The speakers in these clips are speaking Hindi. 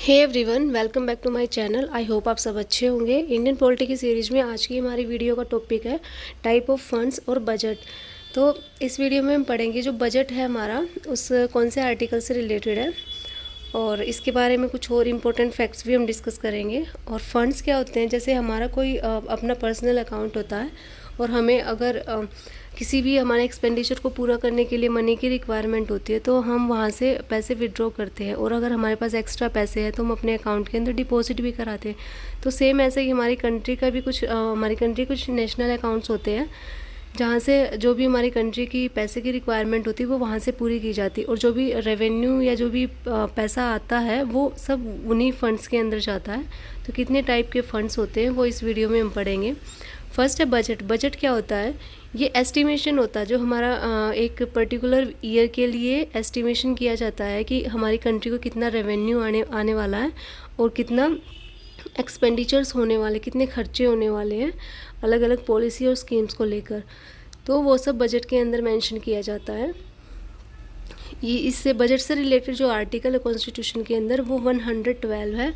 Hey everyone, welcome back to my channel. I hope आप सब अच्छे होंगे। इंडियन पॉलिटी की सीरीज में आज की हमारी वीडियो का टॉपिक है टाइप ऑफ फंड्स और बजट। तो इस वीडियो में हम पढ़ेंगे जो बजट है हमारा उस कौन से आर्टिकल से रिलेटेड है, और इसके बारे में कुछ और इम्पोर्टेंट फैक्ट्स भी हम डिस्कस करेंगे। और फंड्स क्या होते हैं, जैसे हमारा कोई अपना पर्सनल अकाउंट होता है और हमें अगर किसी भी हमारे एक्सपेंडिचर को पूरा करने के लिए मनी की रिक्वायरमेंट होती है तो हम वहाँ से पैसे विड्रॉ करते हैं, और अगर हमारे पास एक्स्ट्रा पैसे हैं तो हम अपने अकाउंट के अंदर डिपॉजिट भी कराते हैं। तो सेम ऐसे ही हमारी कंट्री का भी हमारी कंट्री कुछ नेशनल अकाउंट्स होते हैं जहाँ से जो भी हमारी कंट्री की पैसे की रिक्वायरमेंट होती है वो वहाँ से पूरी की जाती है, और जो भी रेवेन्यू या जो भी पैसा आता है वो सब उन्हीं फंड्स के अंदर जाता है। तो कितने टाइप के फंड्स होते हैं वो इस वीडियो में हम पढ़ेंगे। फर्स्ट है बजट। बजट क्या होता है? ये एस्टिमेशन होता है जो हमारा एक पर्टिकुलर ईयर के लिए एस्टिमेशन किया जाता है कि हमारी कंट्री को कितना रेवेन्यू आने वाला है और कितना एक्सपेंडिचर्स होने वाले, कितने खर्चे होने वाले हैं अलग अलग पॉलिसी और स्कीम्स को लेकर। तो वो सब बजट के अंदर मेंशन किया जाता है। ये इससे बजट से रिलेटेड जो आर्टिकल है कॉन्स्टिट्यूशन के अंदर वो 112 है,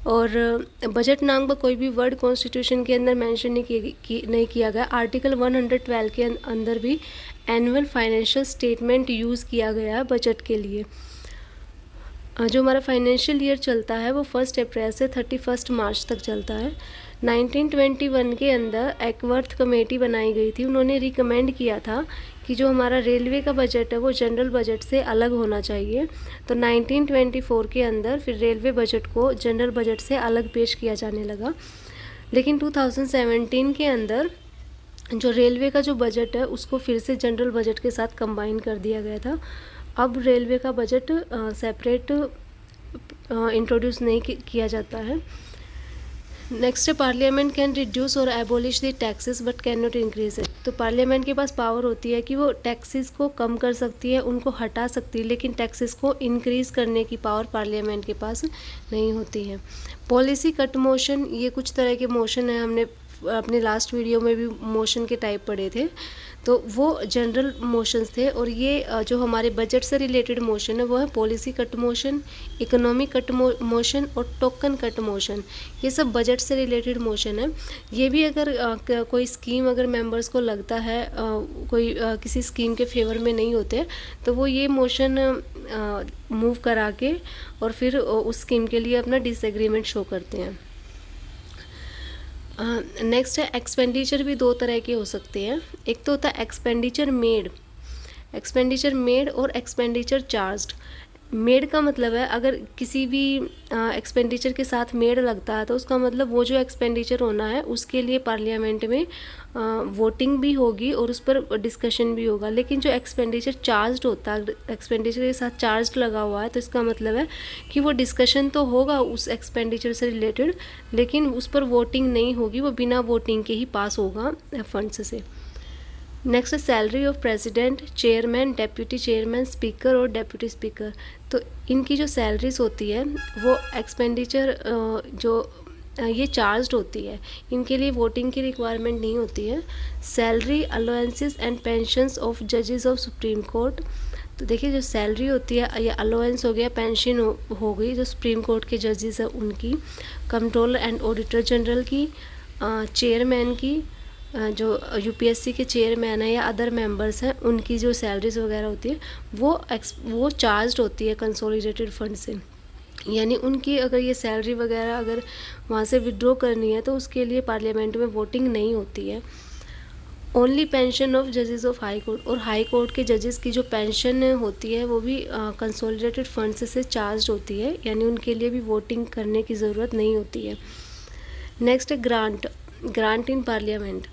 और बजट नाम का कोई भी वर्ड कॉन्स्टिट्यूशन के अंदर मेंशन नहीं किया गया। आर्टिकल 112 के अंदर भी एनुअल फाइनेंशियल स्टेटमेंट यूज़ किया गया है बजट के लिए। जो हमारा फाइनेंशियल ईयर चलता है वो 1 अप्रैल से 31 मार्च तक चलता है। 1921 के अंदर एकवर्थ कमेटी बनाई गई थी। उन्होंने रिकमेंड किया था कि जो हमारा रेलवे का बजट है वो जनरल बजट से अलग होना चाहिए। तो 1924 के अंदर फिर रेलवे बजट को जनरल बजट से अलग पेश किया जाने लगा। लेकिन 2017 के अंदर जो रेलवे का जो बजट है उसको फिर से जनरल बजट के साथ कंबाइन कर दिया गया था। अब रेलवे का बजट सेपरेट इंट्रोड्यूस नहीं किया जाता है। नेक्स्ट है पार्लियामेंट कैन रिड्यूस और abolish the taxes but can not increase it. तो पार्लियामेंट के पास पावर होती है कि वो टैक्सेस को कम कर सकती है, उनको हटा सकती है, लेकिन टैक्सेस को इंक्रीज करने की पावर पार्लियामेंट के पास नहीं होती है। पॉलिसी कट मोशन, ये कुछ तरह के मोशन है, हमने अपने लास्ट वीडियो में भी मोशन के टाइप पढ़े थे। तो वो जनरल मोशंस थे, और ये जो हमारे बजट से रिलेटेड मोशन है वो है policy cut motion, economic cut motion और टोकन कट मोशन। ये सब बजट से रिलेटेड मोशन है। ये भी अगर कोई स्कीम अगर मेंबर्स को लगता है कोई किसी स्कीम के फेवर में नहीं होते तो वो ये मोशन मूव करा के और फिर उस स्कीम के लिए अपना डिसएग्रीमेंट शो करते हैं। नेक्स्ट है एक्सपेंडिचर भी दो तरह के हो सकते हैं। एक तो होता है एक्सपेंडिचर मेड और एक्सपेंडिचर चार्ज्ड। मेड का मतलब है अगर किसी भी एक्सपेंडिचर के साथ मेड लगता है तो उसका मतलब वो जो एक्सपेंडिचर होना है उसके लिए पार्लियामेंट में वोटिंग भी होगी और उस पर डिस्कशन भी होगा। लेकिन जो एक्सपेंडिचर चार्ज्ड होता है, एक्सपेंडिचर के साथ चार्ज लगा हुआ है, तो इसका मतलब है कि वो डिस्कशन तो होगा उस एक्सपेंडिचर से रिलेटेड, लेकिन उस पर वोटिंग नहीं होगी, वो बिना वोटिंग के ही पास होगा फंड्स से। नेक्स्ट है salary of president, chairman, deputy chairman, speaker और डेप्यूटी स्पीकर। तो इनकी जो सैलरीज होती है वो एक्सपेंडिचर ये चार्ज्ड होती है, इनके लिए वोटिंग की रिक्वायरमेंट नहीं होती है। Salary, allowances and pensions of जजेस ऑफ सुप्रीम कोर्ट। तो देखिए जो सैलरी होती है या अलाउंस हो गया, पेंशन हो गई जो सुप्रीम कोर्ट के जजेस हैं उनकी, कंट्रोलर एंड ऑडिटर जनरल की, चेयरमैन की, जो यूपीएससी के चेयरमैन है या अदर मेंबर्स हैं उनकी जो सैलरीज वगैरह होती है वो चार्ज्ड होती है कंसोलिडेटेड फंड से। यानी उनकी अगर ये सैलरी वगैरह अगर वहाँ से विड्रॉ करनी है तो उसके लिए पार्लियामेंट में वोटिंग नहीं होती है। ओनली पेंशन ऑफ जजेस ऑफ हाई कोर्ट, और हाई कोर्ट के जजेस की जो पेंशन होती है वो भी कंसोलिडेटेड फंड से चार्ज होती है, यानी उनके लिए भी वोटिंग करने की ज़रूरत नहीं होती है। नेक्स्ट है ग्रांट इन पार्लियामेंट।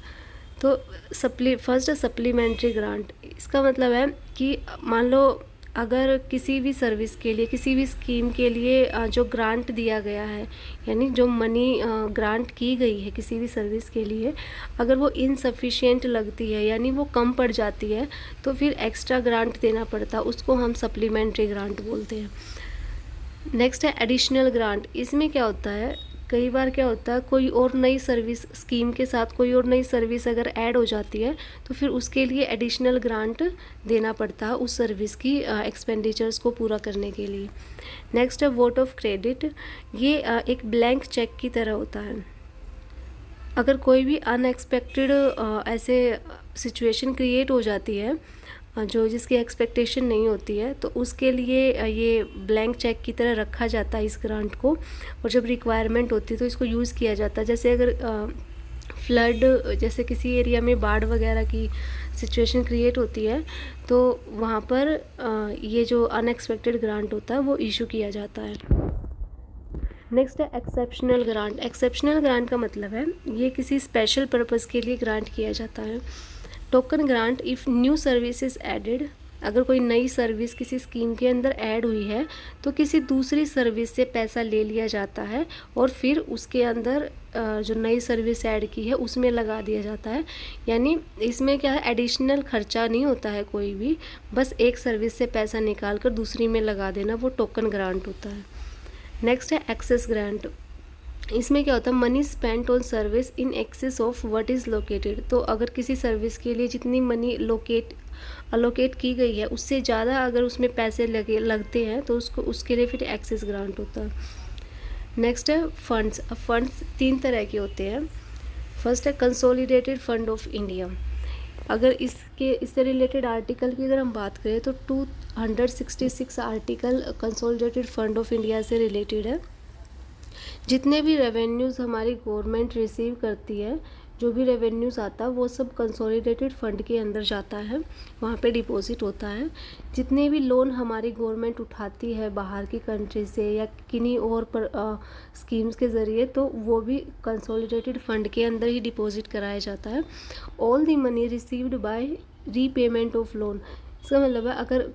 तो फर्स्ट है सप्लीमेंट्री ग्रांट। इसका मतलब है कि मान लो अगर किसी भी सर्विस के लिए, किसी भी स्कीम के लिए जो ग्रांट दिया गया है, यानी जो मनी ग्रांट की गई है किसी भी सर्विस के लिए, अगर वो इनसफिशिएंट लगती है यानी वो कम पड़ जाती है तो फिर एक्स्ट्रा ग्रांट देना पड़ता है, उसको हम सप्लीमेंट्री ग्रांट बोलते हैं। नेक्स्ट है एडिशनल ग्रांट। इसमें क्या होता है कई बार क्या होता है, कोई और नई सर्विस स्कीम के साथ कोई और नई सर्विस अगर ऐड हो जाती है तो फिर उसके लिए एडिशनल ग्रांट देना पड़ता है उस सर्विस की एक्सपेंडिचर्स को पूरा करने के लिए। नेक्स्ट है वोट ऑफ क्रेडिट। ये एक ब्लैंक चेक की तरह होता है। अगर कोई भी अनएक्सपेक्टेड ऐसे सिचुएशन क्रिएट हो जाती है जो जिसकी एक्सपेक्टेशन नहीं होती है, तो उसके लिए ये ब्लैंक चेक की तरह रखा जाता है इस ग्रांट को, और जब रिक्वायरमेंट होती है तो इसको यूज़ किया जाता है। जैसे अगर फ्लड, जैसे किसी एरिया में बाढ़ वगैरह की सिचुएशन क्रिएट होती है तो वहाँ पर ये जो अनएक्सपेक्टेड ग्रांट होता है वो इशू किया जाता है। नेक्स्ट है एक्सेप्शनल ग्रांट। एक्सेप्शनल ग्रांट का मतलब है ये किसी स्पेशल पर्पज़ के लिए ग्रांट किया जाता है। Token grant if new service is added. अगर कोई नई सर्विस किसी स्कीम के अंदर ऐड हुई है तो किसी दूसरी सर्विस से पैसा ले लिया जाता है और फिर उसके अंदर जो नई सर्विस ऐड की है उसमें लगा दिया जाता है। यानी इसमें क्या है, एडिशनल खर्चा नहीं होता है कोई भी, बस एक सर्विस से पैसा निकाल कर दूसरी में लगा देना, वो टोकन ग्रांट होता है। नेक्स्ट है एक्सेस ग्रांट। इसमें क्या होता है, money spent on service in excess of what is located. तो अगर किसी सर्विस के लिए जितनी मनी अलोकेट की गई है उससे ज़्यादा अगर उसमें पैसे लगते हैं तो उसके लिए फिर एक्सेस ग्रांट होता है। नेक्स्ट है फंड्स। अब फंड्स 3 तरह के होते हैं। फर्स्ट है कंसोलिडेटेड फंड ऑफ इंडिया। अगर इससे रिलेटेड आर्टिकल की अगर हम बात करें तो 266 article consolidated fund of India से रिलेटेड है। जितने भी रेवेन्यूज़ हमारी गवर्नमेंट रिसीव करती है, जो भी रेवेन्यूज़ आता है वो सब कंसोलिडेटेड फ़ंड के अंदर जाता है, वहाँ पे डिपॉजिट होता है। जितने भी लोन हमारी गवर्नमेंट उठाती है बाहर की कंट्री से या किन्हीं और स्कीम्स के ज़रिए, तो वो भी कंसोलिडेटेड फ़ंड के अंदर ही डिपॉजिट कराया जाता है। All the money received by repayment of loan. इसका मतलब है अगर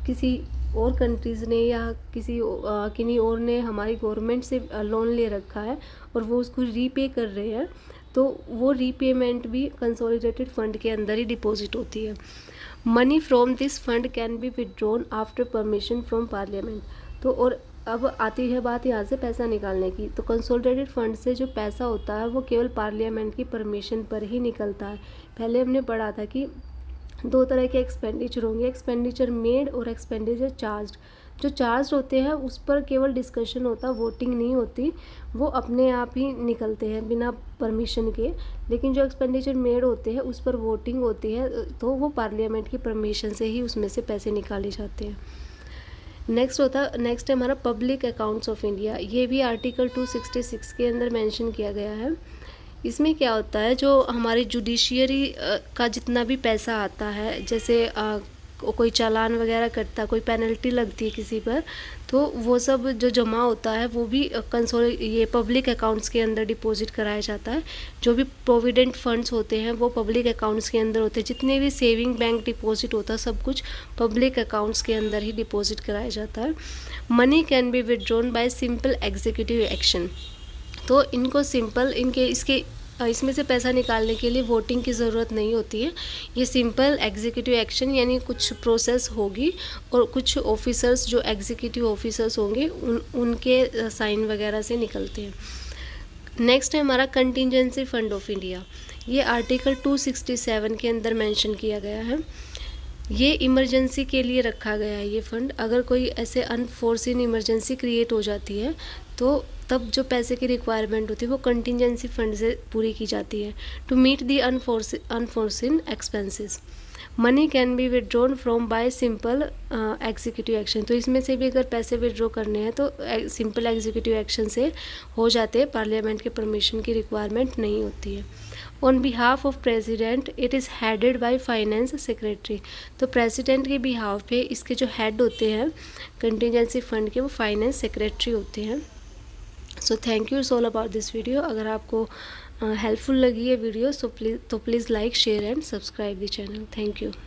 किसी और कंट्रीज़ ने या किन्हीं और ने हमारी गवर्नमेंट से लोन ले रखा है और वो उसको रीपे कर रहे हैं, तो वो रीपेमेंट भी कंसोलिडेटेड फंड के अंदर ही डिपॉजिट होती है। Money from this fund can be withdrawn after permission from parliament. तो और अब आती है बात यहाँ से पैसा निकालने की, तो कंसोलिडेटेड फंड से जो पैसा होता है वो केवल पार्लियामेंट की परमिशन पर ही निकलता है। पहले हमने पढ़ा था कि 2 तरह के एक्सपेंडिचर होंगे, एक्सपेंडिचर मेड और एक्सपेंडिचर चार्ज्ड। जो चार्ज होते हैं उस पर केवल डिस्कशन होता है, वोटिंग नहीं होती, वो अपने आप ही निकलते हैं बिना परमिशन के। लेकिन जो एक्सपेंडिचर मेड होते हैं उस पर वोटिंग होती है, तो वो पार्लियामेंट की परमिशन से ही उसमें से पैसे निकाले जाते हैं। नेक्स्ट है हमारा पब्लिक अकाउंट्स ऑफ इंडिया। ये भी आर्टिकल 266 के अंदर मेंशन किया गया है। इसमें क्या होता है, जो हमारी जुडिशियरी का जितना भी पैसा आता है, जैसे कोई चालान वगैरह कटता, कोई पेनल्टी लगती है किसी पर, तो वो सब जो जमा होता है वो भी ये पब्लिक अकाउंट्स के अंदर डिपॉजिट कराया जाता है। जो भी प्रोविडेंट फंड्स होते हैं वो पब्लिक अकाउंट्स के अंदर होते हैं। जितने भी सेविंग बैंक डिपॉजिट होता है सब कुछ पब्लिक अकाउंट्स के अंदर ही डिपॉजिट कराया जाता है। Money can B withdrawn bye simple executive action. तो इनको सिंपल इसमें से पैसा निकालने के लिए वोटिंग की ज़रूरत नहीं होती है। ये सिंपल एग्जीक्यूटिव एक्शन, यानी कुछ प्रोसेस होगी और कुछ ऑफिसर्स जो एग्जीक्यूटिव ऑफिसर्स होंगे उनके साइन वगैरह से निकलते हैं। नेक्स्ट है हमारा कंटिजेंसी फंड ऑफ इंडिया। ये आर्टिकल 267 के अंदर मेंशन किया गया है। ये इमरजेंसी के लिए रखा गया है ये फ़ंड। अगर कोई ऐसे अनफोर्सिन इमरजेंसी क्रिएट हो जाती है तो तब जो पैसे की रिक्वायरमेंट होती है वो कंटिजेंसी फंड से पूरी की जाती है, to meet the unforeseen expenses. Money can be withdrawn from by simple executive action. तो इसमें से भी अगर पैसे विड्रॉ करने हैं तो सिंपल एग्जीक्यूटिव एक्शन से हो जाते हैं, पार्लियामेंट के परमिशन की रिक्वायरमेंट नहीं होती है। On behalf of president it is headed by finance secretary. तो प्रेसिडेंट के बिहाफ पे इसके जो हेड होते हैं कंटिजेंसी फंड के, वो फाइनेंस सेक्रेटरी होते हैं। So thank you all about this video. अगर आपको हेल्पफुल लगी है वीडियो तो please like, share and subscribe the channel. Thank you.